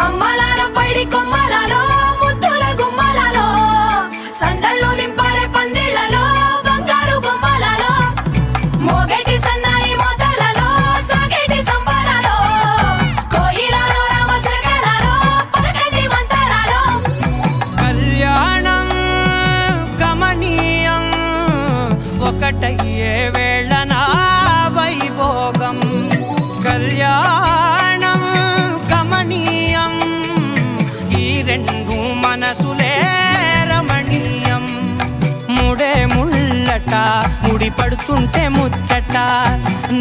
అమ్మలాలో పైడి కొమ్మలలో ముద్దుల గుమ్మలలో సందల్లో నింపారే పందిళ్లలో బంగారు బొమ్మలలో మోగేటి సన్నాయి మోతలలో సాగేటి సంబరాలో కోయిలలో రామశకలలో పలకటి మంతరాలో కళ్యాణం గమనీయం ఒకటయ్యే వేళ నా వైభోగం కళ్యాణం గమనీయం ఈ రెండు మనసులే రమణీయం ముడే ముళ్ళట ముడి పడుతుంటే ముచ్చట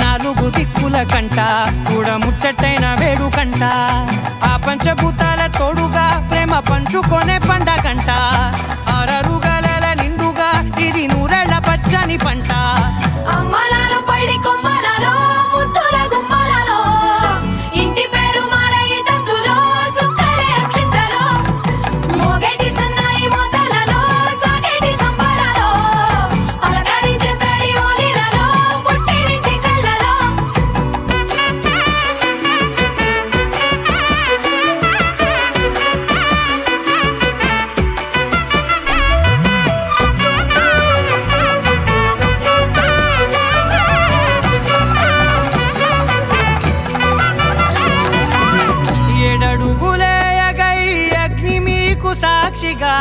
నాలుగు దిక్కుల కంట చూడ ముచ్చటైన వేడుకంట ఆ పంచభూతాల తోడుగా ప్రేమ పంచుకొనే పండగంట అరరుగల నిండుగా ఇది నూరెళ్ళ పచ్చని పంట అమ్మలాలో పైడి కొమ్మలలో ముద్దుల గుమ్మలలో ఇంటి పేరు మారయి తందులో చుక్కలే అక్షింతలో మోగేటి సన్నాయి మోతలలో సాగేటి సంబరాలో పలకరించే తడి ఓలిలలో పుట్టినింటి కళ్ళలో ఏడడుగులే ఎగై అగ్ని మీకు సాక్షిగా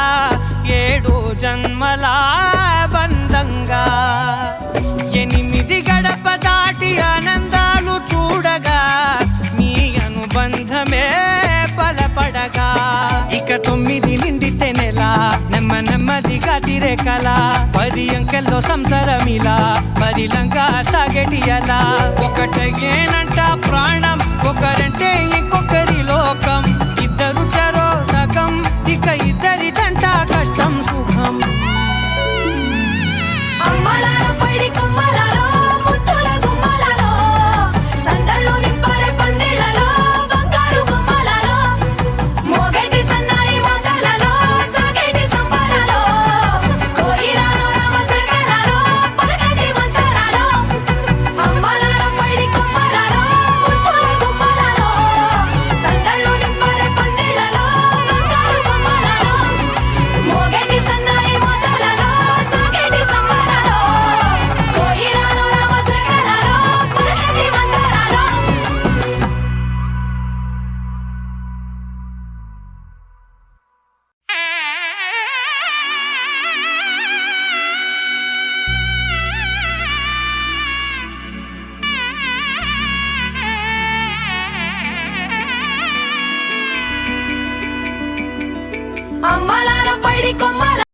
ఏడు జన్మల బంధంగా ఎనిమిది గడప దాటి ఆనందాలు చూడగా మీ అనుబంధమే బలపడగా ఇక 9 నిండితే నెల నెమ్మదిగా తిరే కల 10 అంకెల్లో సంసారమిలా పరిలంగా సాగేటి అలా ఒకటేనంట ప్రాణం ఒకరంటే ఇంకొకరి లోకం ఇద్దరు చరో సగం ఇక ఇద్దరిదంట కష్టం సుఖం అమ్మలాలో పైడి కొమ్మలలో ముద్దుల గుమ్మలలో సందల్లో నింపారే పందిళ్లలో బంగారు బొమ్మలలో మోగేటి సన్నాయి మోతలలో సాగేటి సంబరాలో కోయిలలో రామశకలలో పలకటి మంతరాలో అమ్మలాలో పైడి కొమ్మలలో ముద్దుల గుమ్మలలో సందల్లో నింపారే పందిళ్లలో బంగారు బొమ్మలలో మోగేటి సన్నాయి మోతలలో సాగేటి సంబరాలో కోయిలలో రామశకలలో పలకటి మంతరాలో అమ్మలాలో పైడి కొమ్మ